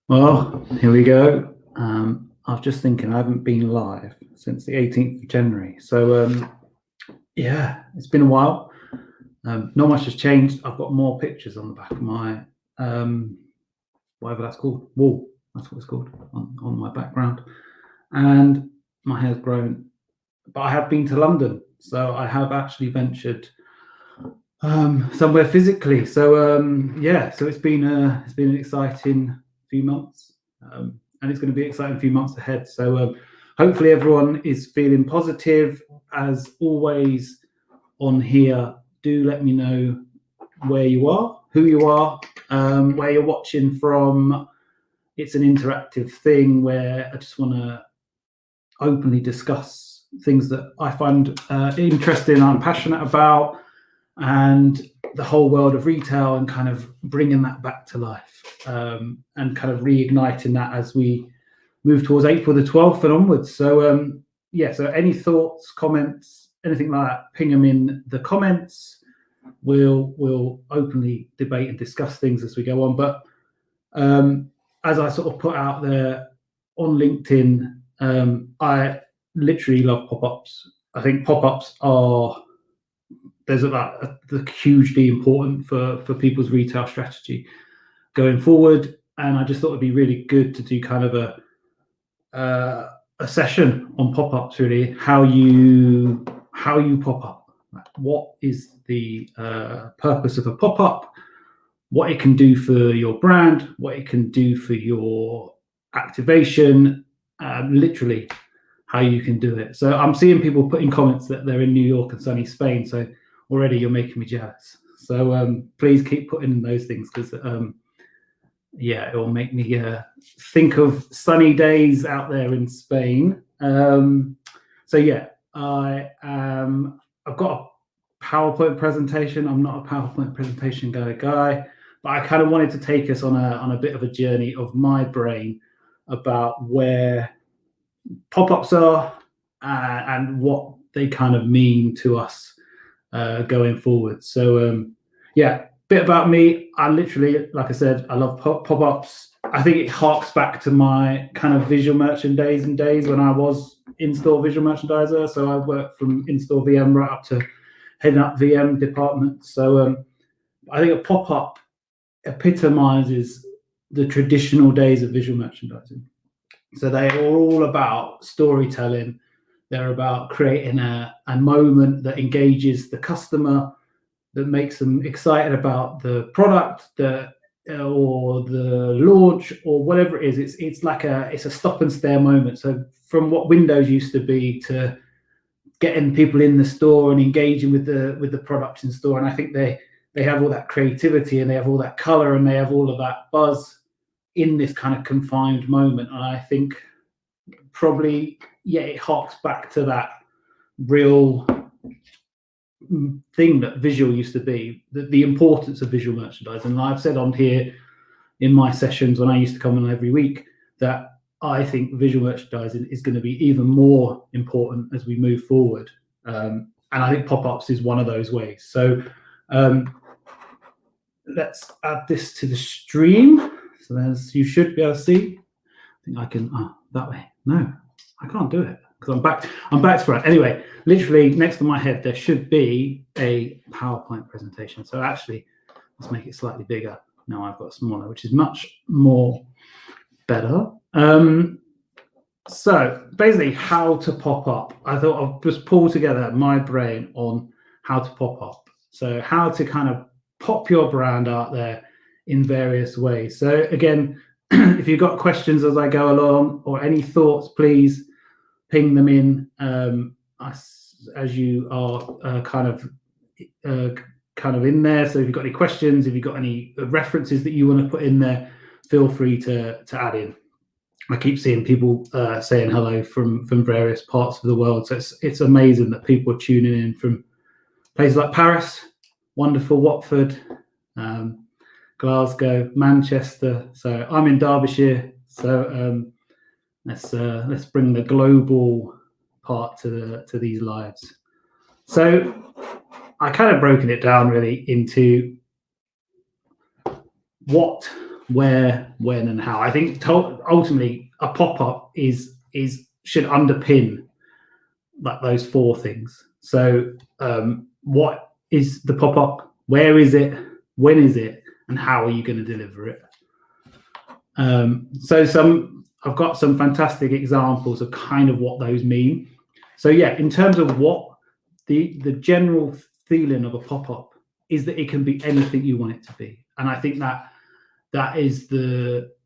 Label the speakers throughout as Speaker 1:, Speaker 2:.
Speaker 1: Well, here we go. I was just thinking I haven't been live since the 18th of January. So, yeah, it's been a while. Not much has changed. I've got more pictures on the back of my, whatever that's called, wall. That's what it's called, on my background. And my hair's grown. But I have been to London. So I have actually ventured somewhere physically. So, yeah, so it's been an exciting few months. And it's going to be exciting few months ahead. So hopefully everyone is feeling positive. As always on here, do let me know where you are, who you are, where you're watching from. It's an interactive thing where I just want to openly discuss things that I find interesting, I'm passionate about, and the whole world of retail, and kind of bringing that back to life, and kind of reigniting that as we move towards April the 12th and onwards. So yeah, so any thoughts, comments, anything like that, ping them in the comments. We'll openly debate and discuss things as we go on. But as I sort of put out there on LinkedIn, I literally love pop-ups. I think pop-ups are they're hugely important for people's retail strategy going forward. And I just thought it'd be really good to do kind of a session on pop-ups, really, how you pop up. What is the purpose of a pop-up? What it can do for your brand, what it can do for your activation, literally how you can do it. So I'm seeing people put in comments that they're in New York and sunny Spain. So already you're making me jealous. So please keep putting those things, because yeah, it will make me think of sunny days out there in Spain. So yeah, I've got a PowerPoint presentation. I'm not a PowerPoint presentation guy, but I kind of wanted to take us on a bit of a journey of my brain about where pop-ups are and what they kind of mean to us going forward. So yeah, bit about me. I literally, like I said, I love pop-ups. I think it harks back to my kind of visual merchandising days when I was in-store visual merchandiser. So I worked from in-store VM right up to heading up VM department. So I think a pop-up epitomizes the traditional days of visual merchandising. So they are all about storytelling. They're about creating a moment that engages the customer, that makes them excited about the product, or the launch, or whatever it is. It's like it's a stop and stare moment. So from what Windows used to be to getting people in the store and engaging with the products in store, and I think they have all that creativity, and they have all that color, and they have all of that buzz in this kind of confined moment. And I think probably, yeah, it harks back to that real thing that visual used to be, the importance of visual merchandising. And I've said on here in my sessions when I used to come on every week that I think visual merchandising is going to be even more important as we move forward. And I think pop-ups is one of those ways. So let's add this to the stream. So you should be able to see. I think I can, that way. No, I can't do it because I'm back to front. Anyway, literally next to my head, there should be a PowerPoint presentation. So actually, let's make it slightly bigger. Now I've got smaller, which is much more better. So basically how to pop up. I thought I'll just pull together my brain on how to pop up. So how to kind of pop your brand out there in various ways. So again, if you've got questions as I go along or any thoughts, please ping them in as you are kind of in there. So if you've got any questions, if you've got any references that you want to put in there, feel free to add in. I keep seeing people saying hello from various parts of the world. So it's amazing that people are tuning in from places like Paris, wonderful Watford, Glasgow, Manchester. So I'm in Derbyshire. So let's bring the global part to these lives. So I kind of broken it down really into what where, when, and how. I think ultimately a pop-up should underpin like those four things. So what is the pop-up? Where is it? When is it? And how are you going to deliver it? I've got some fantastic examples of kind of what those mean. So yeah, in terms of what the general feeling of a pop-up is that it can be anything you want it to be. And I think that is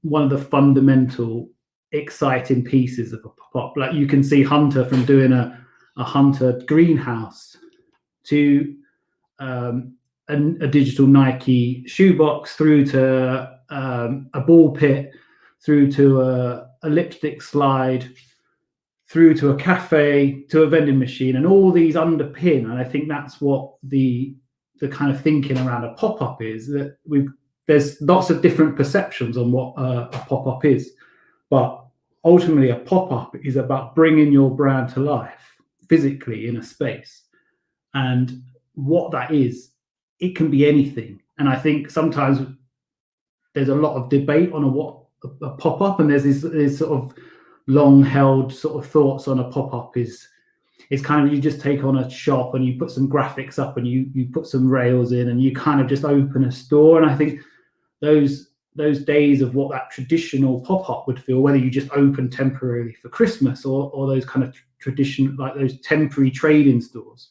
Speaker 1: one of the fundamental exciting pieces of a pop-up. Like you can see Hunter from doing a Hunter greenhouse to a digital Nike shoebox, through to a ball pit, through to a lipstick slide, through to a cafe, to a vending machine, and all these underpin. And I think that's what the kind of thinking around a pop-up is, that there's lots of different perceptions on what a pop-up is, but ultimately a pop-up is about bringing your brand to life physically in a space. And what that is, it can be anything. And I think sometimes there's a lot of debate on what a pop-up, and there's this sort of long-held sort of thoughts on a pop-up is kind of, you just take on a shop and you put some graphics up and you put some rails in and you kind of just open a store. And I think those days of what that traditional pop-up would feel, whether you just open temporarily for Christmas or those kind of tradition, like those temporary trade-in stores,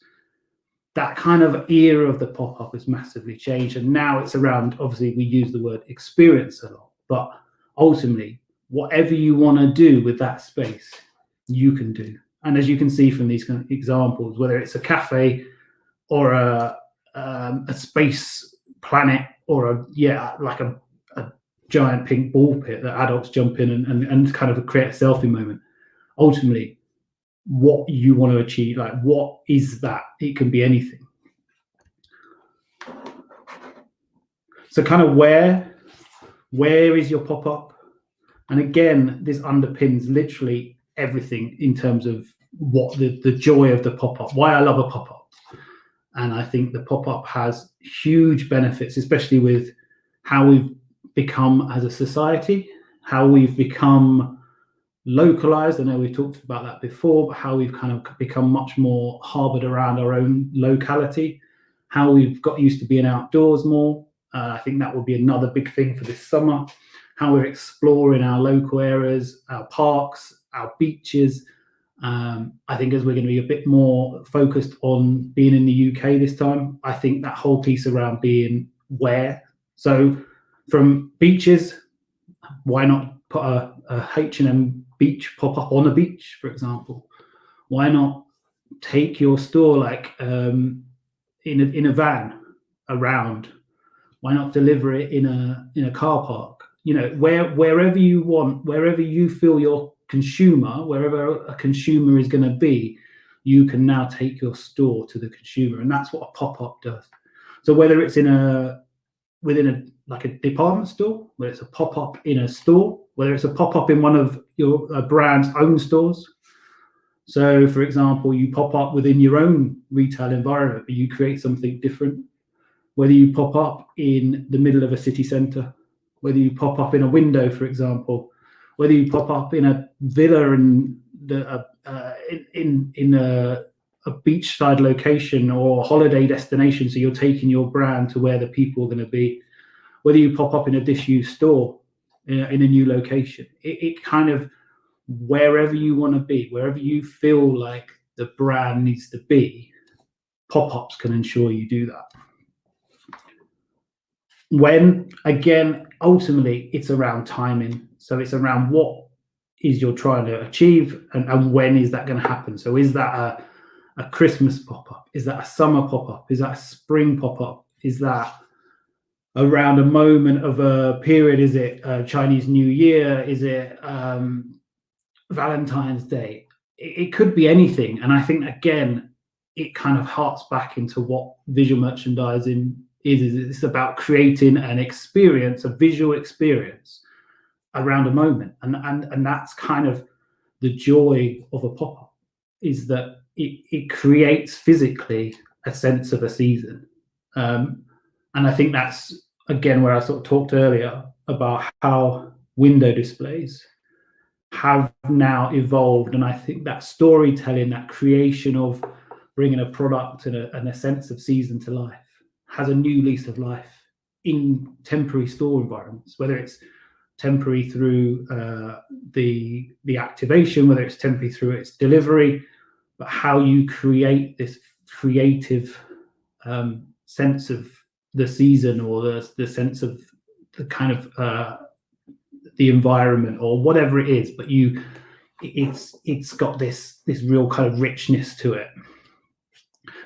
Speaker 1: that kind of era of the pop-up has massively changed. And now it's around, obviously we use the word experience a lot, but ultimately whatever you want to do with that space, you can do. And as you can see from these kind of examples, whether it's a cafe or a space planet or like a giant pink ball pit that adults jump in and kind of create a selfie moment, ultimately what you want to achieve, like what is that? It can be anything. So kind of where is your pop-up? And again, this underpins literally everything in terms of what the joy of the pop-up, why I love a pop-up. And I think the pop-up has huge benefits, especially with how we've become as a society, how we've become localized. I know we've talked about that before, but how we've kind of become much more harbored around our own locality, how we've got used to being outdoors more. I think that will be another big thing for this summer, how we're exploring our local areas, our parks, our beaches. I think as we're going to be a bit more focused on being in the UK this time, I think that whole piece around being where. So from beaches, why not put a H&M beach pop-up on a beach, for example? Why not take your store like in a van around? Why not deliver it in a car park? You know, wherever you want, wherever you feel your consumer, wherever a consumer is going to be, you can now take your store to the consumer, and that's what a pop-up does. So whether it's within a department store, whether it's a pop-up in a store, whether it's a pop-up in one of your brand's own stores. So, for example, you pop up within your own retail environment, but you create something different. Whether you pop up in the middle of a city centre, whether you pop up in a window, for example, whether you pop up in a villa in a beachside location or a holiday destination, so you're taking your brand to where the people are going to be, whether you pop up in a disused store in a new location, it kind of, wherever you want to be, wherever you feel like the brand needs to be, pop-ups can ensure you do that. When, again, ultimately it's around timing. So it's around what is you're trying to achieve and when is that going to happen. So is that a Christmas pop-up? Is that a summer pop-up? Is that a spring pop-up? Is that around a moment of a period? Is it Chinese New Year? Is it Valentine's Day? It could be anything. And I think, again, it kind of harks back into what visual merchandising is. It's about creating an experience, a visual experience around a moment. And that's kind of the joy of a pop-up, is that it creates physically a sense of a season. And I think that's, again, where I sort of talked earlier about how window displays have now evolved, and I think that storytelling, that creation of bringing a product and a sense of season to life has a new lease of life in temporary store environments, whether it's temporary through the activation, whether it's temporary through its delivery, but how you create this creative sense of the season, or the sense of the kind of the environment, or whatever it is, but it's got this real kind of richness to it.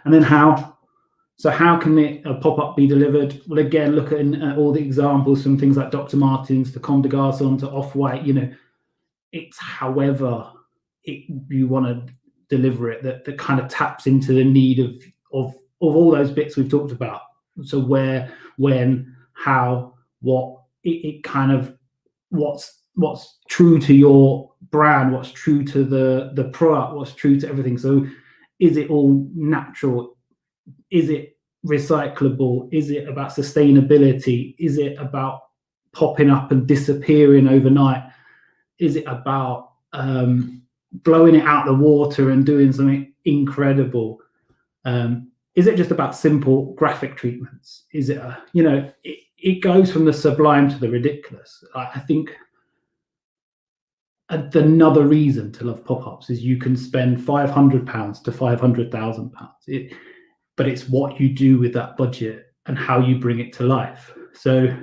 Speaker 1: And then how can a pop-up be delivered? Well, again, look at all the examples from things like Dr. Martens to Comme des Garçons to Off-White. It's however you want to deliver it that kind of taps into the need of all those bits we've talked about. So where, when, how, what, it kind of what's true to your brand, what's true to the product, what's true to everything. So is it all natural? Is it recyclable? Is it about sustainability? Is it about popping up and disappearing overnight? Is it about blowing it out the water and doing something incredible? Is it just about simple graphic treatments? Is it it goes from the sublime to the ridiculous. I think another reason to love pop-ups is you can spend £500 to £500,000, but it's what you do with that budget and how you bring it to life. So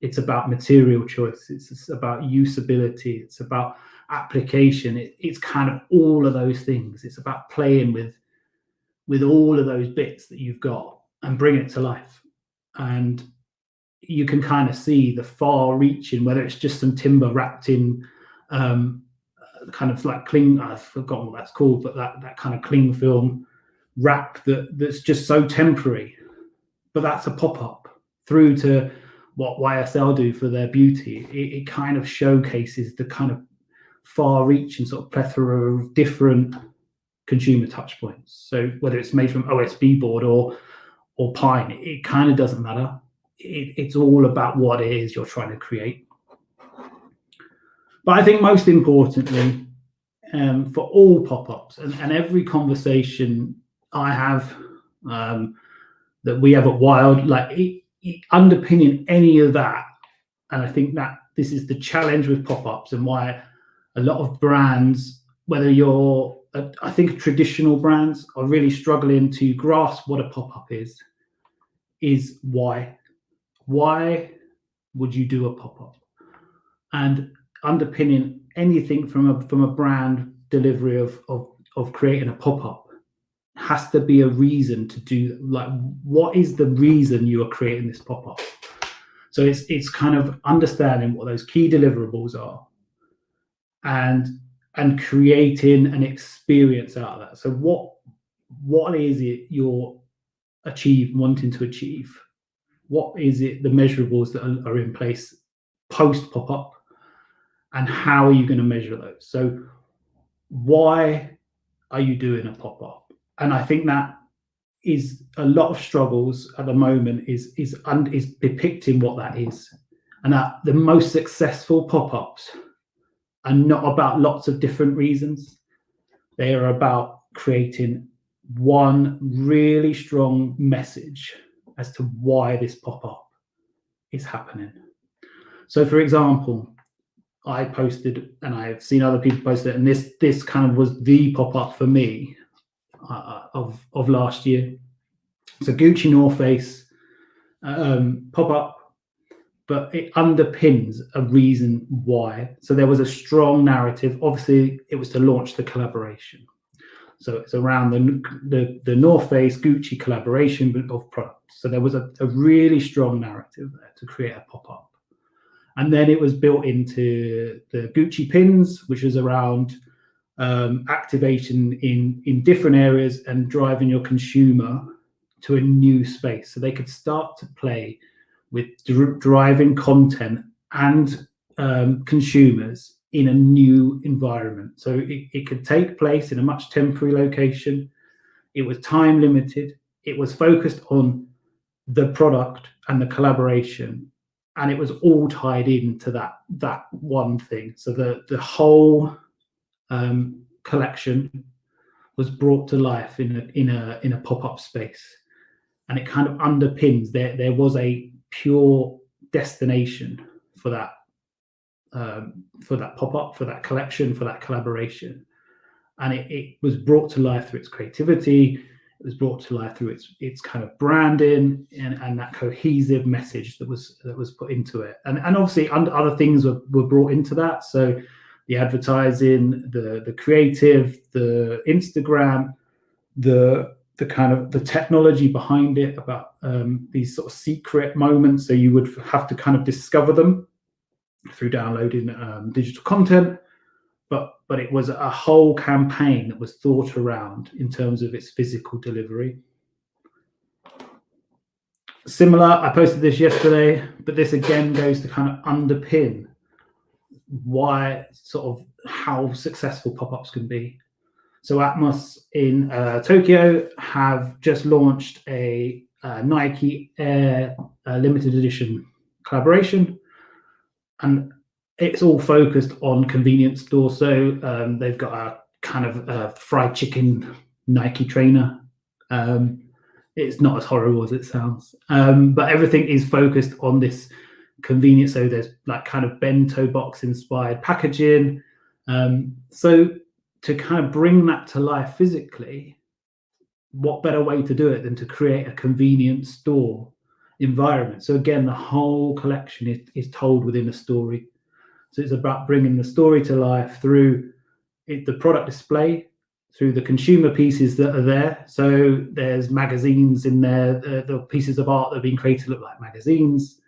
Speaker 1: it's about material choices, it's about usability, it's about application. It's kind of all of those things. It's about playing with all of those bits that you've got and bring it to life. And you can kind of see the far reaching, whether it's just some timber wrapped in kind of like cling, I've forgotten what that's called, but that kind of cling film wrap that's just so temporary, but that's a pop-up, through to what YSL do for their beauty. It kind of showcases the kind of far reaching sort of plethora of different consumer touch points. So whether it's made from OSB board or pine, it kind of doesn't matter. It's all about what it is you're trying to create. But I think most importantly, for all pop-ups and every conversation I have that we have at Wild, like underpinning any of that, and I think that this is the challenge with pop-ups and why a lot of brands, whether you're, I think traditional brands are really struggling to grasp what a pop-up is why. Why would you do a pop-up? And underpinning anything from a brand delivery of creating a pop-up has to be a reason to do, like, what is the reason you are creating this pop-up? So it's kind of understanding what those key deliverables are and creating an experience out of that. So what is it you're wanting to achieve? What is it, the measurables that are in place post pop-up, and how are you going to measure those? So why are you doing a pop-up? And I think that is a lot of struggles at the moment is depicting what that is, and that the most successful pop-ups are not about lots of different reasons. They are about creating one really strong message as to why this pop-up is happening. So for example, I posted, and I've seen other people post it, and this kind of was the pop-up for me of last year. So Gucci North Face pop-up, but it underpins a reason why. So there was a strong narrative. Obviously, it was to launch the collaboration. So it's around the North Face Gucci collaboration of products. So there was a really strong narrative there to create a pop-up. And then it was built into the Gucci pins, which is around activation in different areas and driving your consumer to a new space. So they could start to play with driving content and consumers in a new environment. So it could take place in a much temporary location. It was time limited. It was focused on the product and the collaboration, and it was all tied into that one thing. So the whole collection was brought to life in a pop-up space, and it kind of underpins there was a pure destination for that pop-up, for that collection, for that collaboration, and it was brought to life through its creativity. It was brought to life through its kind of branding and that cohesive message that was put into it. And obviously other things were brought into that. So the advertising, the creative, the Instagram, the kind of the technology behind it, about these sort of secret moments. So you would have to kind of discover them through downloading digital content. But it was a whole campaign that was thought around in terms of its physical delivery. Similar, I posted this yesterday, but this again goes to kind of underpin why, sort of how successful pop-ups can be. So Atmos in Tokyo have just launched a Nike Air limited edition collaboration, and it's all focused on convenience stores. So they've got a kind of fried chicken Nike trainer. It's not as horrible as it sounds, but everything is focused on this convenience. So there's like kind of bento box inspired packaging. So to kind of bring that to life physically, what better way to do it than to create a convenience store environment? So again, the whole collection is told within a story. So it's about bringing the story to life through the product display, through the consumer pieces that are there. So there's magazines in there, the pieces of art that have been created look like magazines.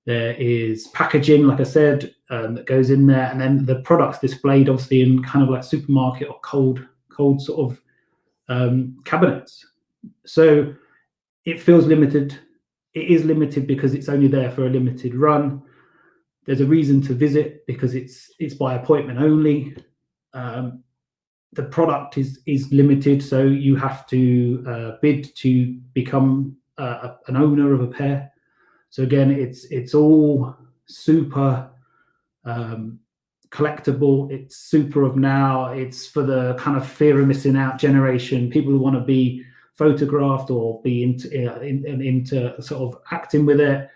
Speaker 1: There is packaging, like I said, that goes in there, and then the products displayed obviously in kind of like supermarket or cold sort of cabinets. So it feels limited. It is limited because it's only there for a limited run. There's a reason to visit because it's by appointment only. The product is limited, so you have to bid to become an owner of a pair. So again, it's all super collectible. It's super of now. It's for the kind of fear of missing out generation, people who want to be photographed or be into sort of acting with it.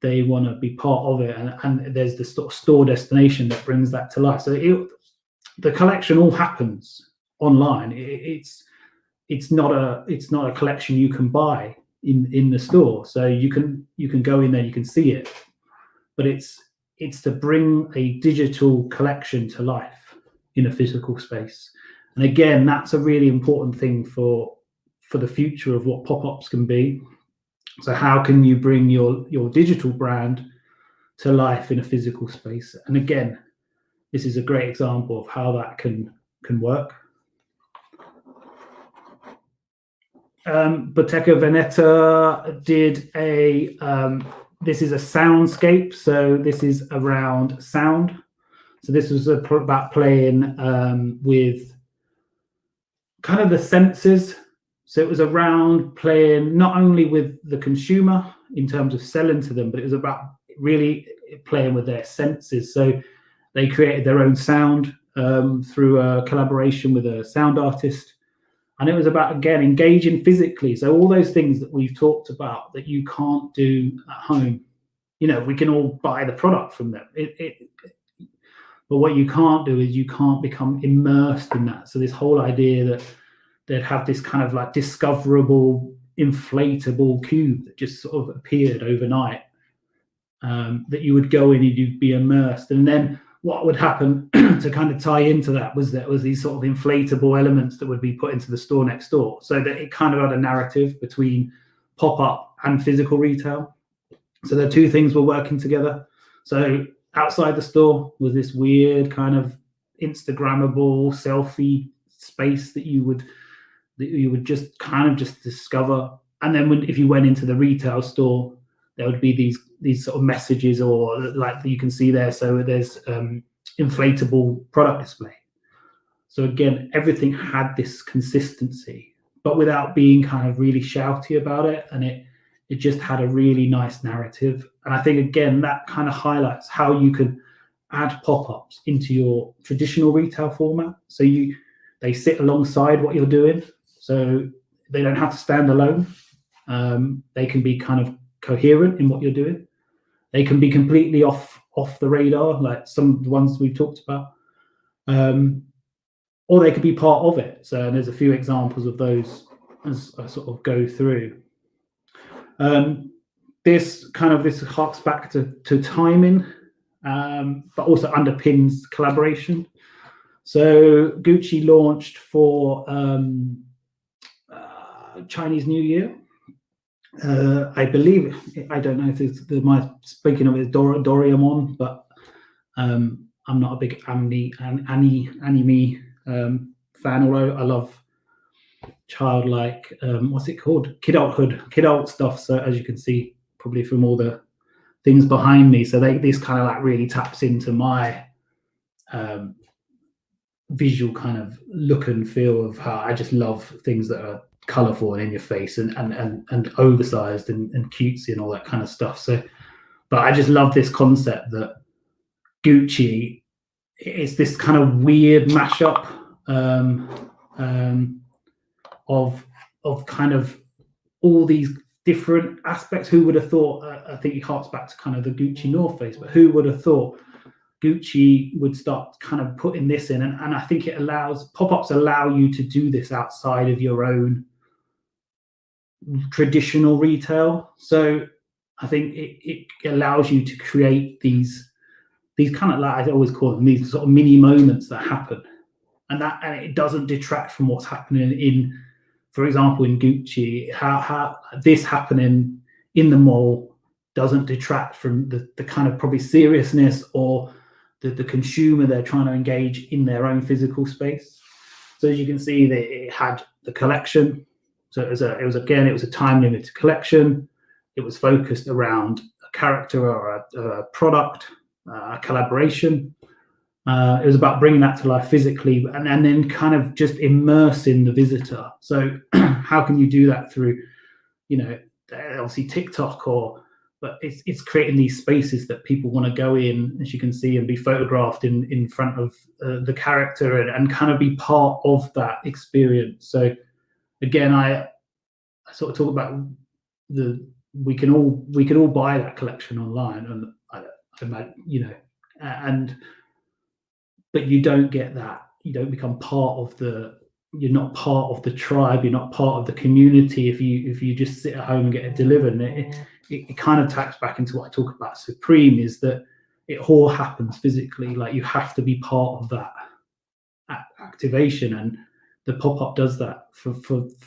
Speaker 1: They want to be part of it, and there's the sort of store destination that brings that to life. So the collection all happens online. It's not a collection you can buy in the store. So you can go in there, you can see it, but it's to bring a digital collection to life in a physical space. And again, that's a really important thing for the future of what pop-ups can be. So how can you bring your digital brand to life in a physical space? And again, this is a great example of how that can work. Bottega Veneta did this is a soundscape. So this is around sound. So this was about playing with kind of the senses. So it was around playing not only with the consumer in terms of selling to them, but it was about really playing with their senses. So they created their own sound through a collaboration with a sound artist. And it was about, again, engaging physically. So all those things that we've talked about that you can't do at home, we can all buy the product from them. But what you can't do is you can't become immersed in that. So this whole idea that they'd have this kind of like discoverable, inflatable cube that just sort of appeared overnight, that you would go in and you'd be immersed. And then what would happen to kind of tie into that was these sort of inflatable elements that would be put into the store next door, so that it kind of had a narrative between pop-up and physical retail. So the two things were working together. So outside the store was this weird kind of Instagrammable selfie space that you would just kind of just discover. And then if you went into the retail store, there would be these sort of messages, or like you can see there. So there's inflatable product display. So again, everything had this consistency, but without being kind of really shouty about it. And it It just had a really nice narrative. And I think, again, that kind of highlights how you can add pop-ups into your traditional retail format. So they sit alongside what you're doing. So they don't have to stand alone. They can be kind of coherent in what you're doing. They can be completely off the radar, like some of the ones we've talked about. Or they could be part of it. So there's a few examples of those as I sort of go through. This harks back to timing, but also underpins collaboration. So Gucci launched for Chinese New Year. I believe, I don't know if it's my speaking of it, Doraemon, but I'm not a big anime fan, although I love childlike, what's it called? Kidult stuff. So as you can see, probably from all the things behind me. So this kind of like really taps into my visual kind of look and feel of how I just love things that are colorful and in your face and oversized and cutesy and all that kind of stuff. So, but I just love this concept that Gucci is this kind of weird mashup of kind of all these different aspects. Who would have thought? I think it harks back to kind of the Gucci North Face, but who would have thought Gucci would start kind of putting this in? And I think it allows pop-ups allow you to do this outside of your own traditional retail. So I think it allows you to create these kind of, like I always call them, these sort of mini moments that happen, and it doesn't detract from what's happening in, for example, in Gucci. How this happening in the mall doesn't detract from the kind of probably seriousness or the consumer they're trying to engage in their own physical space. So as you can see, that it had the collection. So it was a time limited collection. It was focused around a character or a product, a collaboration. It was about bringing that to life physically, and then kind of just immersing the visitor. So how can you do that through, obviously TikTok, but it's creating these spaces that people want to go in, as you can see, and be photographed in front of the character and kind of be part of that experience. So again, I sort of talk about we can all buy that collection online, and I imagine, but you don't get that. You don't become part of you're not part of the tribe. You're not part of the community if you just sit at home and get it delivered. And it kind of taps back into what I talk about Supreme, is that it all happens physically. Like, you have to be part of that activation, and the pop-up does that for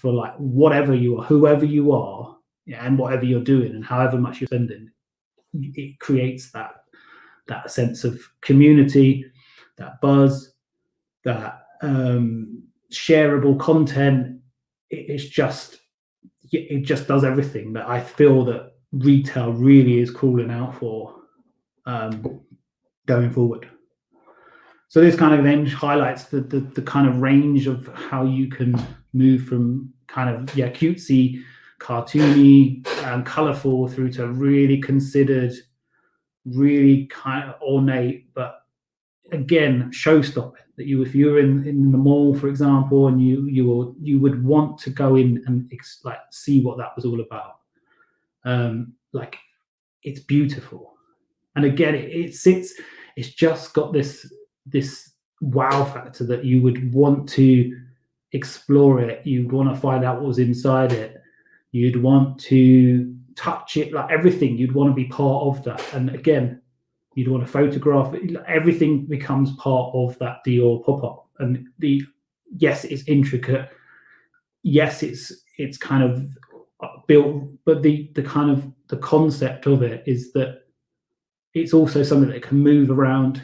Speaker 1: like whatever you are, whoever you are, and whatever you're doing, and however much you're spending. It creates that sense of community, that buzz, that shareable content. It just does everything that I feel that retail really is calling out for going forward. So this kind of then highlights the kind of range of how you can move from kind of cutesy, cartoony, colorful, through to really considered, really kind of ornate, but again, show-stopping. That if you're in the mall, for example, and you would want to go in and see what that was all about. Like, it's beautiful, and again, it's just got this wow factor that you would want to explore it. You'd want to find out what was inside it. You'd want to touch it, like everything. You'd want to be part of that, and again, you'd want to photograph it. Everything becomes part of that Dior pop-up. And yes, it's intricate. Yes, it's kind of built, but the kind of the concept of it is that it's also something that can move around.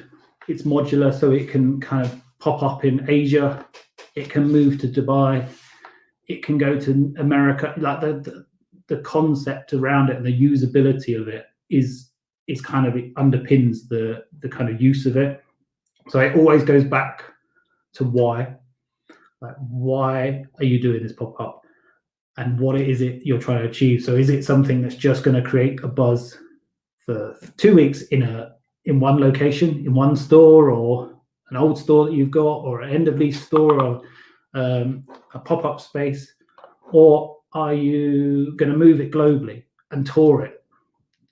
Speaker 1: It's modular, so it can kind of pop up in Asia. It can move to Dubai. It can go to America. Like the concept around it and the usability of it is kind of, it underpins the kind of use of it. So it always goes back to why. Like, why are you doing this pop-up? and what it is you're trying to achieve. So is it something that's just going to create a buzz for 2 weeks in one location, in one store, or an old store that you've got, or an end of lease store, or a pop-up space, or are you going to move it globally and tour it?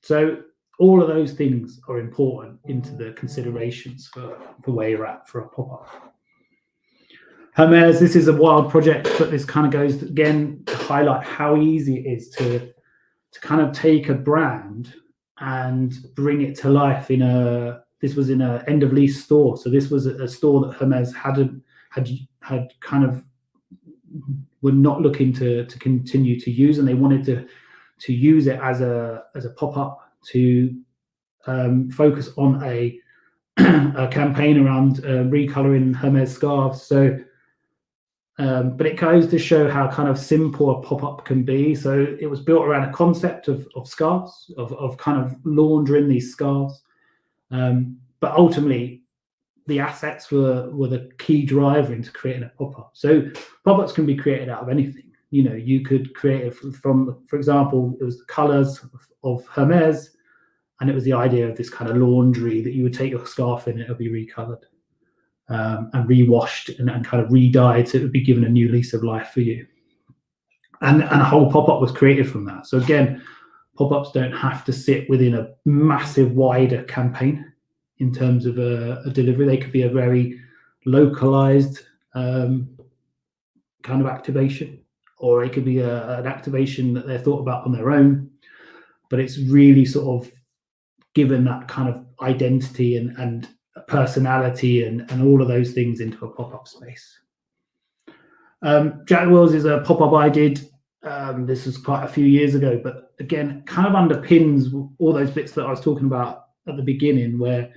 Speaker 1: So all of those things are important into the considerations for where you're at for a pop-up. Hermes, this is a wild project, but this kind of goes again to highlight how easy it is to kind of take a brand and bring it to life this was in an end of lease store. So this was a store that Hermes had kind of were not looking to continue to use, and they wanted to use it as a pop-up to focus on a campaign around recoloring Hermes scarves. So but it goes to show how kind of simple a pop-up can be. So it was built around a concept of scarves, of kind of laundering these scarves. But ultimately, the assets were the key driver into creating a pop-up. So pop-ups can be created out of anything. You could create it from, for example, it was the colors of Hermes, and it was the idea of this kind of laundry that you would take your scarf in and it would be recolored. And rewashed and kind of re-dyed, so it would be given a new lease of life for you. And a whole pop-up was created from that. So again, pop-ups don't have to sit within a massive, wider campaign in terms of a delivery. They could be a very localized kind of activation, or it could be an activation that they're thought about on their own. But it's really sort of given that kind of identity and personality and all of those things into a pop-up space. Jack Wills is a pop-up I did. This was quite a few years ago, but again, kind of underpins all those bits that I was talking about at the beginning, where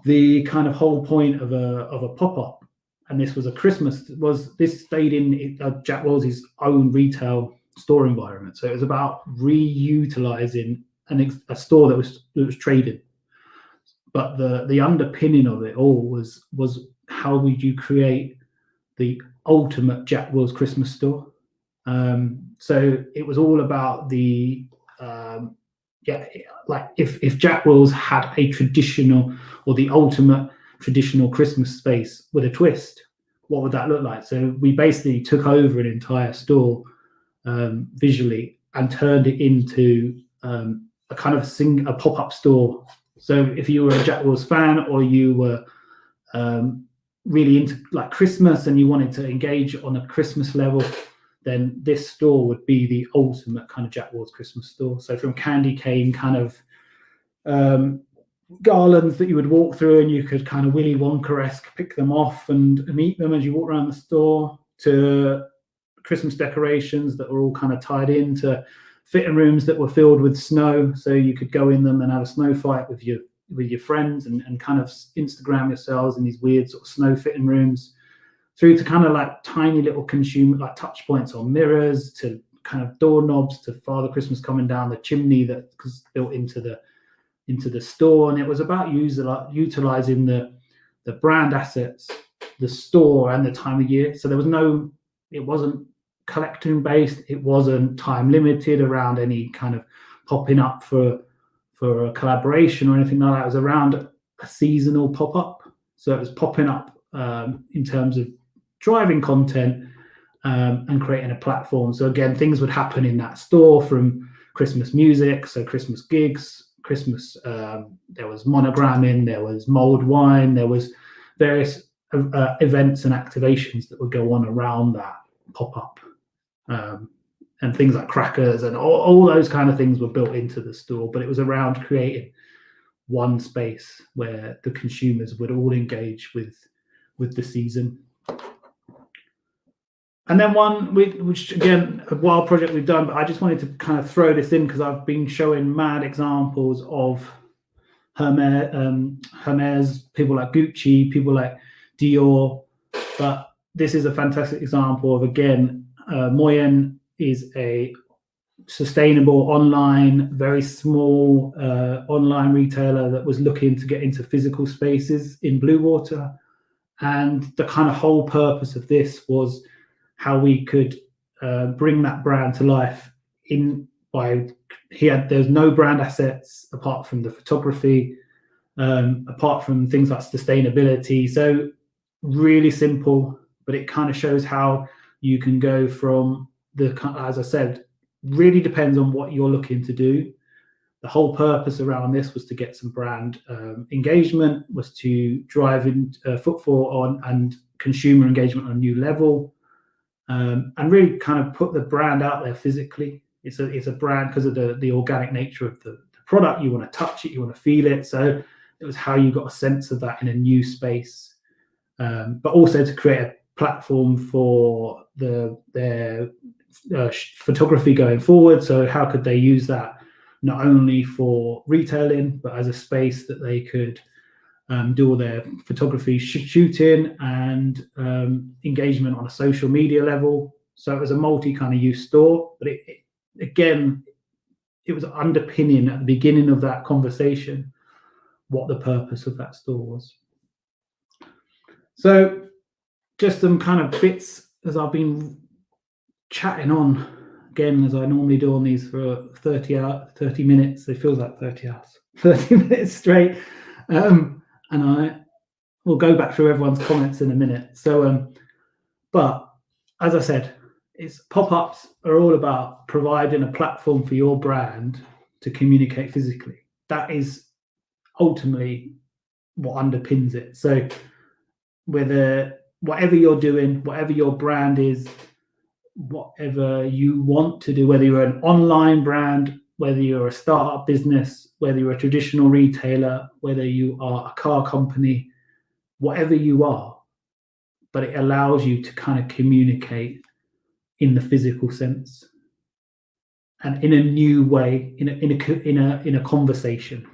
Speaker 1: the kind of whole point of a pop-up, and this was a Christmas, was this stayed in Jack Wills' own retail store environment. So it was about reutilizing a store that was traded. But the underpinning of it all was how would you create the ultimate Jack Wills Christmas store? So it was all about the like if Jack Wills had a traditional or the ultimate traditional Christmas space with a twist, what would that look like? So we basically took over an entire store visually and turned it into a kind of a pop-up store. So if you were a Jack Wills fan, or you were really into like Christmas and you wanted to engage on a Christmas level, then this store would be the ultimate kind of Jack Wills Christmas store. So from candy cane kind of garlands that you would walk through and you could kind of Willy Wonka-esque pick them off and eat them as you walk around the store, to Christmas decorations that were all kind of tied into fitting rooms that were filled with snow, so you could go in them and have a snow fight with your friends and kind of Instagram yourselves in these weird sort of snow fitting rooms, through to kind of like tiny little consumer like touch points on mirrors, to kind of doorknobs, to Father Christmas coming down the chimney that was built into the store. And it was about utilizing the brand assets, the store, and the time of year. So it wasn't collecting based, it wasn't time limited around any kind of popping up for a collaboration or anything like that. It was around a seasonal pop-up. So it was popping up in terms of driving content and creating a platform. So again, things would happen in that store, from Christmas music, so Christmas gigs, Christmas, there was monogramming, there was mulled wine, there was various events and activations that would go on around that pop-up. And things like crackers and all those kind of things were built into the store, but it was around creating one space where the consumers would all engage with the season. And then one which again, a wild project we've done, but I just wanted to kind of throw this in because I've been showing mad examples of Hermes, people like Gucci, people like Dior, but this is a fantastic example of, again, Moyen is a sustainable online, very small online retailer that was looking to get into physical spaces in Bluewater. And the kind of whole purpose of this was how we could bring that brand to life there's no brand assets apart from the photography, apart from things like sustainability. So really simple, but it kind of shows how you can go from as I said, really depends on what you're looking to do. The whole purpose around this was to get some brand engagement, was to drive in footfall on and consumer engagement on a new level, and really kind of put the brand out there physically. It's a brand because of the organic nature of the product. You want to touch it, you want to feel it. So it was how you got a sense of that in a new space, but also to create a platform for their photography going forward. So how could they use that not only for retailing, but as a space that they could do all their photography shooting and engagement on a social media level. So it was a multi kind of use store, but it was underpinning at the beginning of that conversation what the purpose of that store was. So just some kind of bits as I've been chatting on, again, as I normally do on these for 30 minutes. It feels like 30 hours, 30 minutes straight. And I will go back through everyone's comments in a minute. So, but as I said, pop-ups are all about providing a platform for your brand to communicate physically. That is ultimately what underpins it. So whatever you're doing, whatever your brand is, whatever you want to do, whether you're an online brand, whether you're a startup business, whether you're a traditional retailer, whether you are a car company, whatever you are, but it allows you to kind of communicate in the physical sense and in a new way, in a conversation.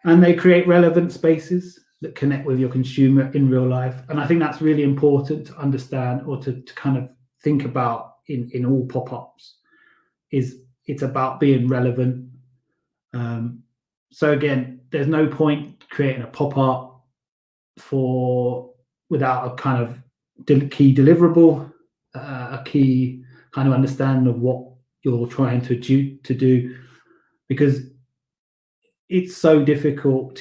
Speaker 1: And they create relevant spaces that connect with your consumer in real life. And I think that's really important to understand, or to kind of think about in all pop-ups, is it's about being relevant. So again, there's no point creating a pop-up without a kind of key deliverable, a key kind of understanding of what you're trying to do, because it's so difficult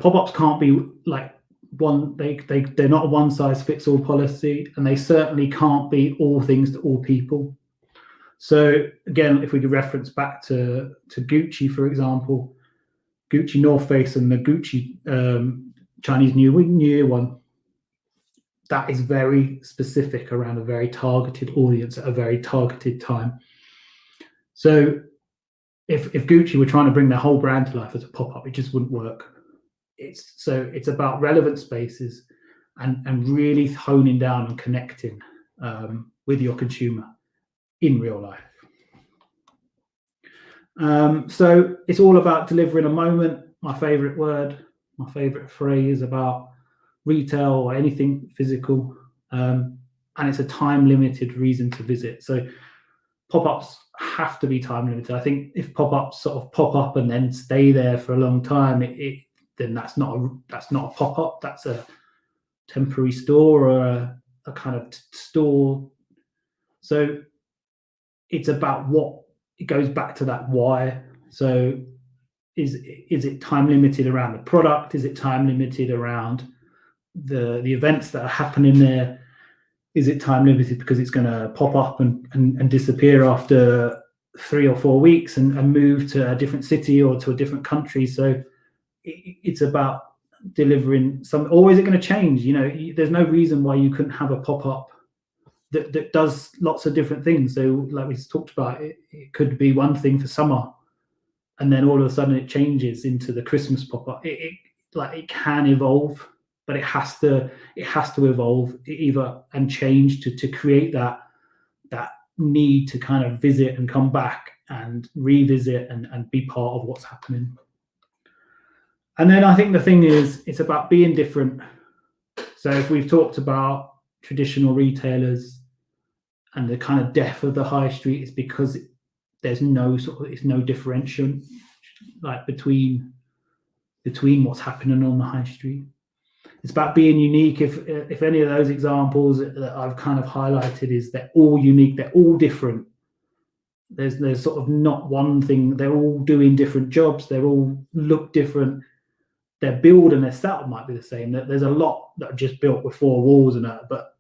Speaker 1: pop-ups can't be like they're not a one-size-fits-all policy, and they certainly can't be all things to all people. So again, if we could reference back to Gucci, for example, Gucci North Face and the Gucci Chinese New Year one, that is very specific around a very targeted audience at a very targeted time. So if Gucci were trying to bring their whole brand to life as a pop-up, it just wouldn't work. It's about relevant spaces and really honing down and connecting with your consumer in real life. So it's all about delivering a moment. My favorite word, my favorite phrase about retail or anything physical, and it's a time-limited reason to visit. So pop-ups have to be time limited. I think if pop-ups sort of pop up and then stay there for a long time, then that's not a pop-up. That's a temporary store or a kind of store. So it's about it goes back to that why. So is it time limited around the product? Is it time limited around the events that are happening there? Is it time limited because it's going to pop up and disappear after 3 or 4 weeks and move to a different city or to a different country? So it's about delivering some, or is it going to change? There's no reason why you couldn't have a pop-up that does lots of different things. So like we just talked about, it could be one thing for summer, and then all of a sudden it changes into the Christmas pop-up. It can evolve, but it has to evolve either and change to create that need to kind of visit and come back and revisit and be part of what's happening. And then I think the thing is, it's about being different. So if we've talked about traditional retailers and the kind of death of the high street, is because there's no differentiation like between what's happening on the high street. it's about being unique. If any of those examples that I've kind of highlighted is they're all unique, they're all different. There's sort of not one thing. They're all doing different jobs. They all look different. Their build and their setup might be the same. There's a lot that are just built with four walls and a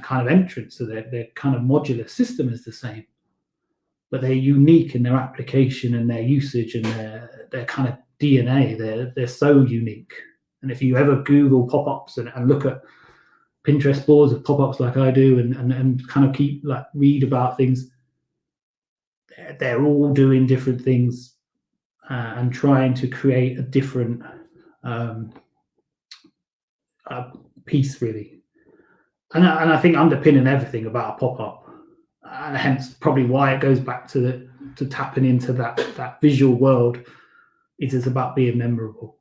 Speaker 1: kind of entrance, so their kind of modular system is the same, but they're unique in their application and their usage and their kind of DNA. They're so unique. And if you ever Google pop-ups and look at Pinterest boards of pop-ups like I do and kind of keep like read about things, they're all doing different things and trying to create a different piece, really. And I think underpinning everything about a pop-up, and hence probably why it goes back to tapping into that visual world, it is about being memorable.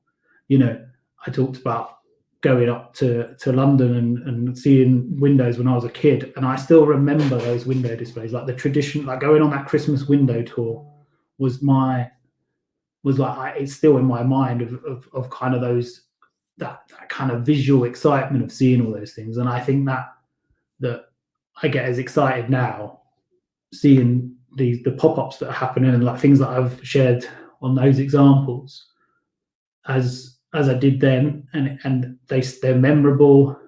Speaker 1: You know, I talked about going up to London and seeing windows when I was a kid, and I still remember those window displays, like the tradition, like going on that Christmas window tour it's still in my mind of kind of those that kind of visual excitement of seeing all those things. And I think that I get as excited now seeing the pop-ups that are happening and like things that I've shared on those examples as I did then, and they're memorable,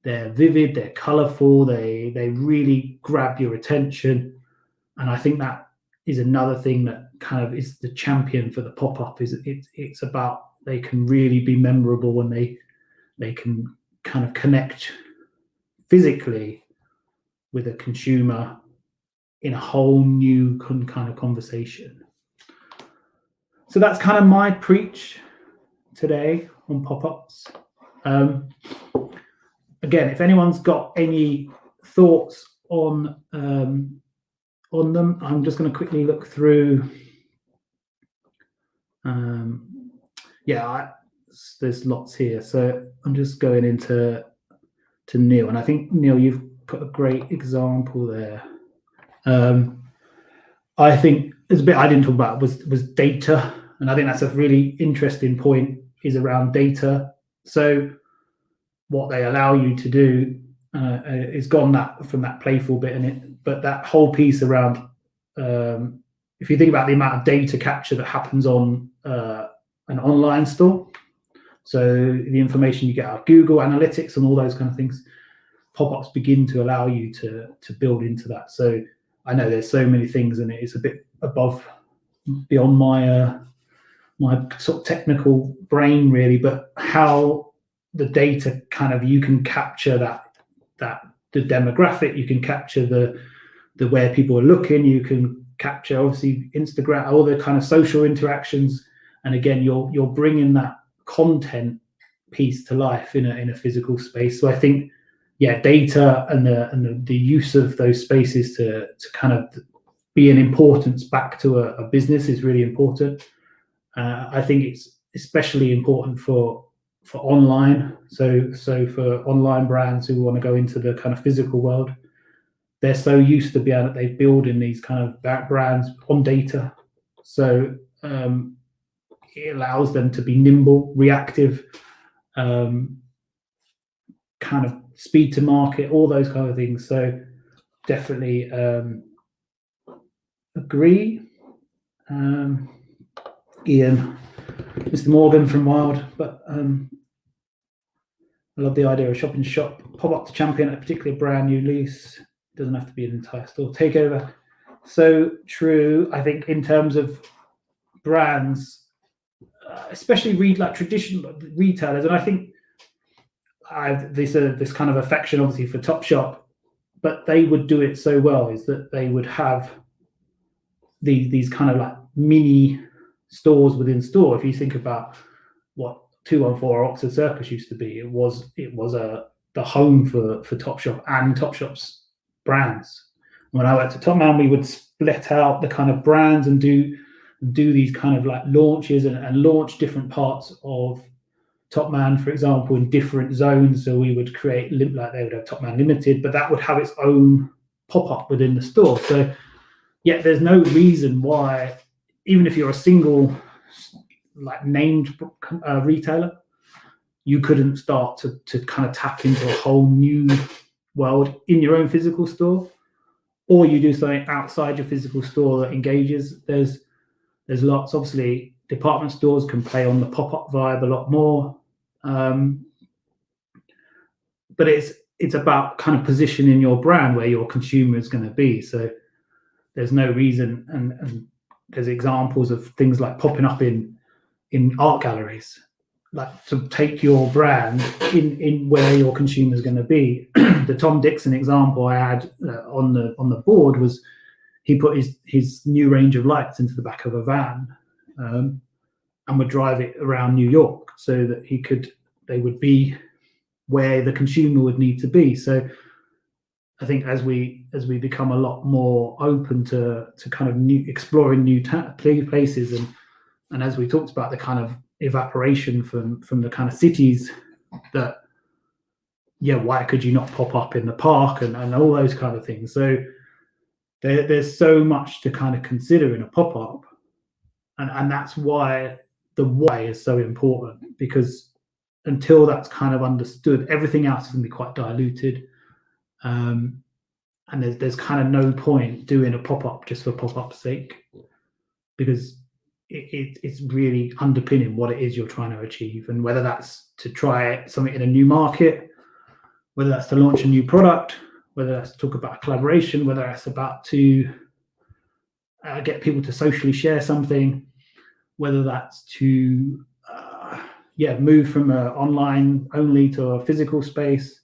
Speaker 1: they're vivid, they're colourful, they really grab your attention. And I think that is another thing that kind of is the champion for the pop-up, is it's about they can really be memorable when they can kind of connect physically with a consumer in a whole new kind of conversation. So that's kind of my preach today on pop-ups. Again, if anyone's got any thoughts on them, I'm just going to quickly look through. There's lots here, so I'm just going into Neil, and I think Neil, you've put a great example there. I think there's a bit I didn't talk about was data, and I think that's a really interesting point, is around data. So what they allow you to do is gone from that playful bit in it, but that whole piece around if you think about the amount of data capture that happens on an online store, so the information you get out of Google Analytics and all those kind of things, pop-ups begin to allow you to build into that. So I know there's so many things, and it's a bit beyond my sort of technical brain, really, but how the data kind of, you can capture that the demographic, you can capture the where people are looking, you can capture obviously Instagram, all the kind of social interactions, and again you're bringing that content piece to life in a physical space. So I think data and the use of those spaces to kind of be an importance back to a business is really important. I think it's especially important for online. So for online brands who want to go into the kind of physical world, they're so used to they build in these kind of brands on data. So it allows them to be nimble, reactive, kind of speed to market, all those kind of things. So definitely agree. Ian, Mr. Morgan from Wild, but I love the idea of shop in shop, pop up to champion a particular brand new lease. It doesn't have to be an entire store takeover. So true. I think in terms of brands, especially traditional retailers, and I think I've this kind of affection obviously for Topshop, but they would do it so well, is that they would have these kind of like mini stores within store. If you think about what 214 Oxford Circus used to be, it was the home for Topshop and Topshop's brands. When I went to Topman, we would split out the kind of brands and do these kind of like launches and launch different parts of Topman, for example, in different zones. So we would create, like they would have Topman Limited, but that would have its own pop-up within the store. So there's no reason why, even if you're a single like named retailer, you couldn't start to kind of tap into a whole new world in your own physical store, or you do something outside your physical store that engages. There's lots. Obviously, department stores can play on the pop-up vibe a lot more, but it's about kind of positioning your brand where your consumer is going to be. So there's no reason, and there's examples of things like popping up in art galleries, like to take your brand in where your consumer is going to be. The Tom Dixon example I had on the board was he put his new range of lights into the back of a van, and would drive it around New York so that they would be where the consumer would need to be. So I think as we become a lot more open to kind of exploring new places, and as we talked about the kind of evaporation from the kind of cities, that why could you not pop up in the park and all those kind of things. So there's so much to kind of consider in a pop-up, and that's why the why is so important, because until that's kind of understood, everything else is going to be quite diluted, and there's kind of no point doing a pop-up just for pop-up's sake, because it's really underpinning what it is you're trying to achieve, and whether that's to try something in a new market, whether that's to launch a new product, whether that's to talk about a collaboration, whether that's about to get people to socially share something, whether that's to move from an online only to a physical space.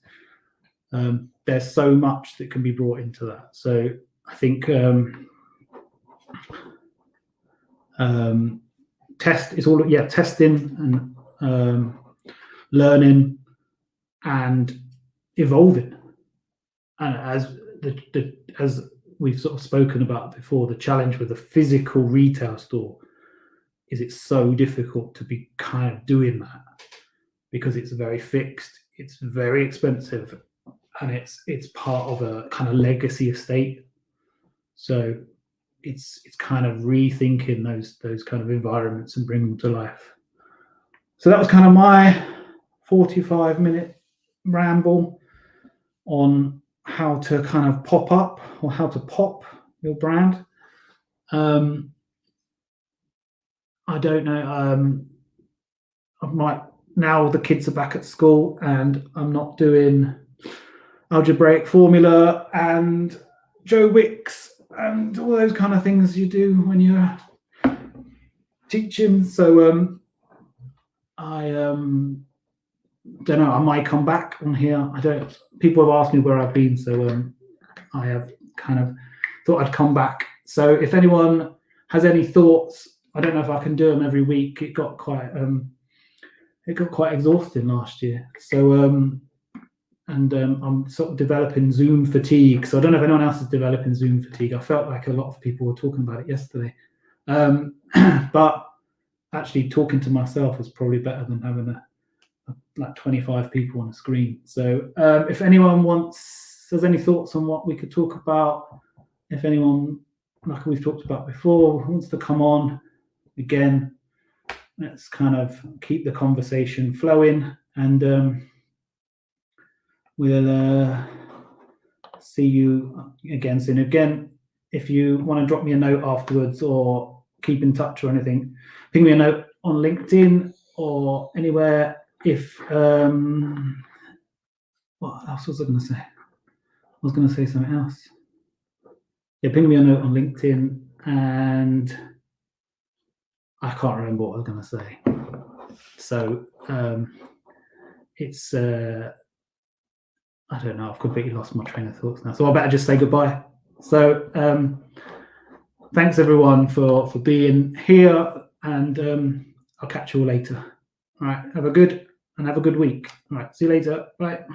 Speaker 1: There's so much that can be brought into that. So I think testing and learning and evolving. And as we've sort of spoken about before, the challenge with a physical retail store is it's so difficult to be kind of doing that, because it's very fixed, it's very expensive, and it's part of a kind of legacy estate. So it's kind of rethinking those kind of environments and bringing them to life. So that was kind of my 45-minute ramble on how to kind of pop up, or how to pop your brand. I don't know. I might, now the kids are back at school and I'm not doing algebraic formula and Joe Wicks and all those kind of things you do when you're teaching. So I don't know. I might come back on here. People have asked me where I've been, so I have kind of thought I'd come back. So if anyone has any thoughts, I don't know if I can do them every week. It got quite exhausting last year. So I'm sort of developing Zoom fatigue. So I don't know if anyone else is developing Zoom fatigue. I felt like a lot of people were talking about it yesterday. But actually talking to myself is probably better than having like 25 people on a screen. So if anyone has any thoughts on what we could talk about, if anyone, like we've talked about before, wants to come on again, let's kind of keep the conversation flowing, and we'll see you again soon. Again, if you want to drop me a note afterwards or keep in touch or anything, ping me a note on LinkedIn or anywhere. If what else was I going to say? I was going to say something else. Yeah, ping me a note on LinkedIn, and I can't remember what I was going to say. So it's I don't know. I've completely lost my train of thoughts now. So I better just say goodbye. So thanks everyone for being here, and I'll catch you all later. All right. Have a good week. All right. See you later. Bye.